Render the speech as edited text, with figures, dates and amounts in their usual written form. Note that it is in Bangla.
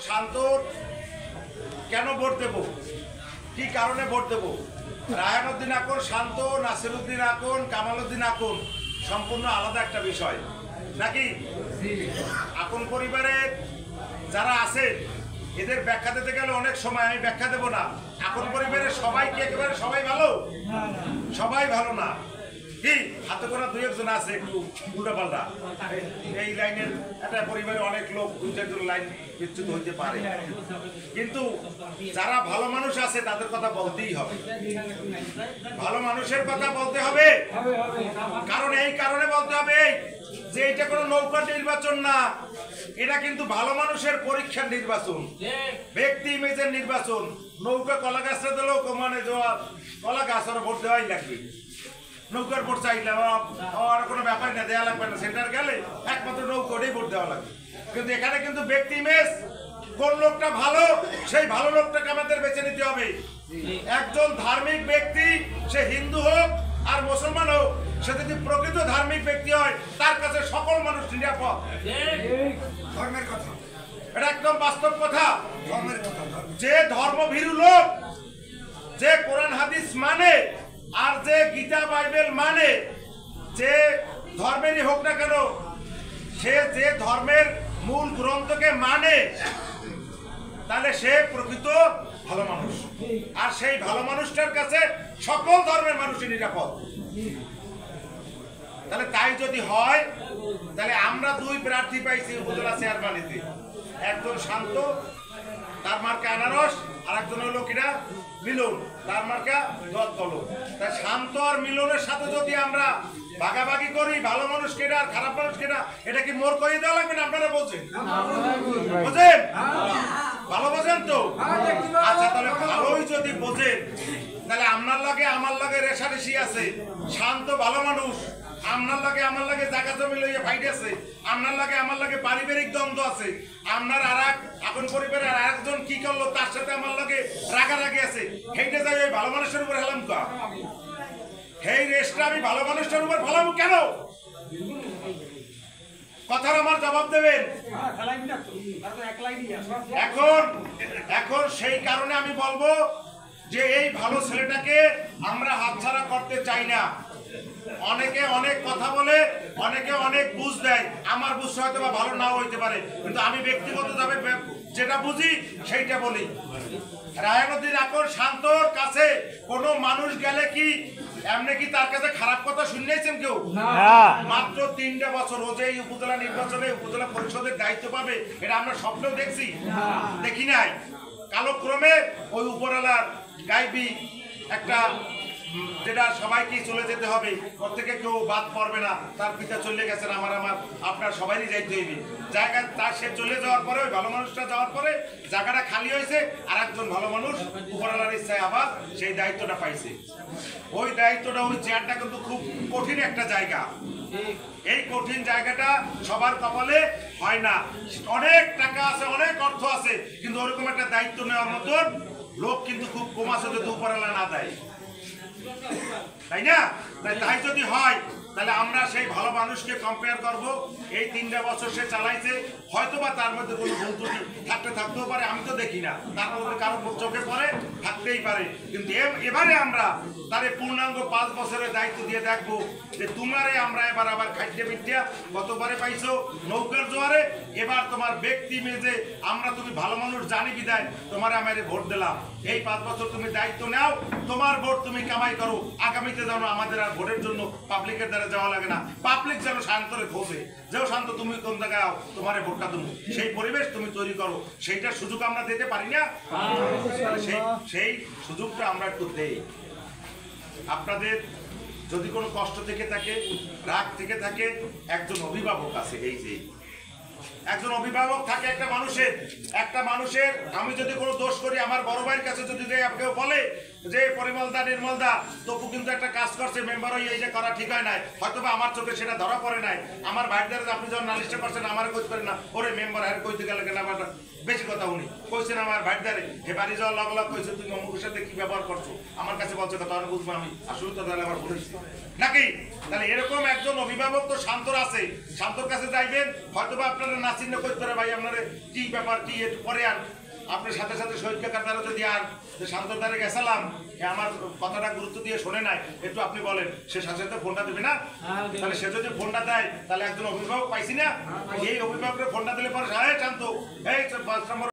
শান্ত কেন ভোট দেব, কি কারণে ভোট দেব? রায়হান উদ্দিন আকন শান্ত, নাসিরউদ্দিন আকন, কামাল উদ্দিন আকন সম্পূর্ণ আলাদা একটা বিষয় নাকি? আকন পরিবারের যারা আছে এদের ব্যাখ্যা দিতে গেলে অনেক সময়, আমি ব্যাখ্যা দেব না। আকন পরিবারের সবাই কি একেবারে সবাই ভালো? সবাই ভালো না। কি হাতে গোনা দুই একজন আছে একটু উল্টাপাল্টা, এই লাইনের একটা পরিবারে অনেক লোক দুই চারজন লাইন বিচ্যুত হইতে পারে, কিন্তু যারা ভালো মানুষ আছে তাদের কথা বলতেই হবে। ভালো মানুষের কথা বলতে হবে, কারণ এই কারণে বলতে হবে যে এটা কোনো নৌকা নির্বাচন না, এটা কিন্তু ভালো মানুষের পরীক্ষার নির্বাচন, ব্যক্তি ইমেজের নির্বাচন। নৌকা কলা গাছটা দিলেও মানে কলা গাছ ওরা ভোট দেওয়াই লাগবে, নৌকার ভোট চাইলে আর কোনো ব্যাপার না, দেওয়া লাগবে না। সেন্টার গেলে একমাত্র নৌকাটাই ভোট দেওয়া লাগবে। কিন্তু এখানে কিন্তু ব্যক্তি ইমেজ, কোন লোকটা ভালো সেই ভালো লোকটাকে আমাদের বেছে নিতে হবে। একজন ধার্মিক ব্যক্তি, সে হিন্দু হোক আর মুসলমান হোক, সে যদি প্রকৃত ধার্মিক ব্যক্তি হয় তার কাছে সকল মানুষ নিরাপদ। ধর্মের কথা, এটা একদম বাস্তব কথা। ধর্মের কথা, যে ধর্মভীরু লোক, যে কোরআন হাদিস মানে আর যে গীতা বাইবেল মানে, যে ধর্মেরই হোক না কেন, সে যে ধর্মের মূল গ্রন্থকে মানে, তাহলে সে প্রকৃত ভালো মানুষ। আর সেই ভালো মানুষটার কাছে সকল ধর্মের মানুষই নিরাপদ। তাহলে তাই যদি হয়, তাহলে আমরা দুই প্রার্থী পাইছি উপজেলা চেয়ারম্যানিতে, একজন শান্ত, তার মার্কা আনারস, আর একজন হলো কিনা মিলন, তার মার্কা দল। তাই শান্ত আর মিলনের সাথে যদি আমরা ভাগাভাগি করি, ভালো মানুষ কেনা আর খারাপ মানুষ কেনা, এটা কি মোর কইয়ে দেওয়া লাগবে না? আপনারা বোঝেন, বোঝেন, ভালো বোঝেন তো? আচ্ছা, তাহলে ভালোই যদি বোঝেন, তাহলে আপনার লাগে আমার লাগে রেশারেশি আছে। শান্ত ভালো মানুষ, আপনার লাগে আমার লাগে জায়গা জমি লইয়া ফাইট আছে, আপনার লাগে আমার লাগে পারিবারিক দ্বন্দ্ব আছে, আপনার আর এক আপন পরিবারের আর একজন কি করলো তার সাথে আমার লাগে রাগারাগি আছে, সেইটা যাই ওই ভালো মানুষের উপর হেলাম কা? সেই রেশটা আমি ভালো মানুষটার উপর ফেলাম কেন? কথার আমার জবাব দেবেন। এখন সেই কারণে আমি বলবো যে এই ভালো ছেলেটাকে আমরা হাতছাড়া করতে চাই না। অনেকে অনেক কথা বলে, অনেকে অনেক বুঝ দেয়, আমার বুঝ হয়তো বা ভালো নাও হইতে পারে, কিন্তু আমি ব্যক্তিগতভাবে যেটা বুঝি সেইটা বলি। রায়হান উদ্দিন আকন শান্তর কাছে কোনো মানুষ গেলে কি এমনি কি তার কাছে খারাপ কথা শুনেছেন কেউ? মাত্র 3টা বছর ও যে উপজেলা নির্বাচনে উপজেলা পরিষদের দায়িত্ব পাবে, এটা আমরা স্বপ্নেও দেখছি? দেখি নাই। কালক্রমে ওই উপরওয়ালার গাইবি একটা, যেটা সবাইকে চলে যেতে হবে, ওর থেকে কেউ বাদ পড়বে না, তার পিতা চলে গেছেন, আমার আপনার সবারই যাইতে হইবে জায়গা। তার সে চলে যাওয়ার পরে, ওই ভালো মানুষটা যাওয়ার পরে জায়গাটা খালি হয়েছে, আর একজন ভালো মানুষ উপরওয়ালার ইচ্ছায় আবার সেই দায়িত্বটা পাইছে। ওই দায়িত্বটা, ওই চেয়ারটা কিন্তু খুব কঠিন একটা জায়গা। এই কঠিন জায়গাটা সবার কপালে হয় না। অনেক টাকা আছে, অনেক অর্থ আছে, কিন্তু ওরকম একটা দায়িত্ব নেওয়ার মতন লোক কিন্তু খুব কম আছে যদি উপরওয়ালা না দেয়, তাই না? তাই যদি হয়, তাহলে আমরা সেই ভালো মানুষকে কম্পেয়ার করব। এই 3টা বছর সে চালাইছে, হয়তোবা তার মধ্যে কোনো ভুল ত্রুটি থাকতেও পারে, আমি তো দেখি না, তার মধ্যে কারো চোখে পড়ে, থাকতেই পারে। কিন্তু এবারে আমরা তারে পূর্ণাঙ্গ 5 বছরের দায়িত্ব দিয়ে দেখবো যে তোমারে আমরা এবার আবার খাইতে বিদ্যা গতবারে পাইছো নৌকার জোয়ারে, এবার তোমার ব্যক্তি মেজে আমরা তুমি ভালো মানুষ জানি বিদায় তোমারে আমারে ভোট দিলাম। এই 5 বছর তুমি দায়িত্ব নাও, তোমার ভোট তুমি কামাই করো, আগামীতে যেন আমাদের আর ভোটের জন্য পাবলিকের দ্বারা যাওয়া লাগে না, পাবলিক যেন শান্তরে খোঁজে, যেও শান্ত তুমি কোন জায়গায় আও, তোমারে ভোটটা দেবো, সেই পরিবেশ তুমি তৈরি করো। সেইটার সুযোগ আমরা দিতে পারি না? সেই সুযোগটা আমরা একটু দেই। আপনাদের যদি কোনো কষ্ট থেকে থাকে, রাগ থেকে থাকে, একজন অভিভাবক আছে, এই যে একজন অভিভাবক থাকে একটা মানুষের আমি যদি কোনো দোষ করি, আমার বড় ভাইয়ের কাছে যদি কেউ বলে যে পরিমলদা নির্মলদা তপু কিন্তু একটা কাজ করছে, মেম্বার হয়ে এইটা করা ঠিক হয় নাই, হয়তোবা আমার চোখে সেটা ধরা পড়ে নাই, আমার ভাইদের আপনি যখন নালিশটা করছেন আমার কইতে পারেন না, ওরে মেম্বার আর কইতে গেলে কেন আমার বেশি কথা উনি কইছেন আমার ভাইদারে, হে বাড়ি যাওয়ার লগ লগ কইছে তুমি অমুকের সাথে কি ব্যবহার করছো, আমার কাছে বলছে কথা আমি বুঝবো, আমি আসলে তো তাহলে আমার বলেছি নাকি? তাহলে এরকম একজন অভিভাবক তো শান্তর আছে, শান্তর কাছে যাইবেন, হয়তোবা আপনারা না চিহ্ন করতে পারে ভাই আপনার কি ব্যাপার কি একটু পরে আন আপনার সাথে সাথে শহীদ কাকার দ্বারা যদি আন শান্তর দ্বারা গেছিলাম আমার কথাটা গুরুত্ব দিয়ে শোনে নাই একটু আপনি বলেন সে সাথে সাথে ফোনটা দেবে না তাহলে সে যদি ফোনটা দেয় তাহলে একজন অভিভাবক পাইছি না এই অভিভাবকের ফোনটা দিলে পরে শান্ত এই 5 নম্বর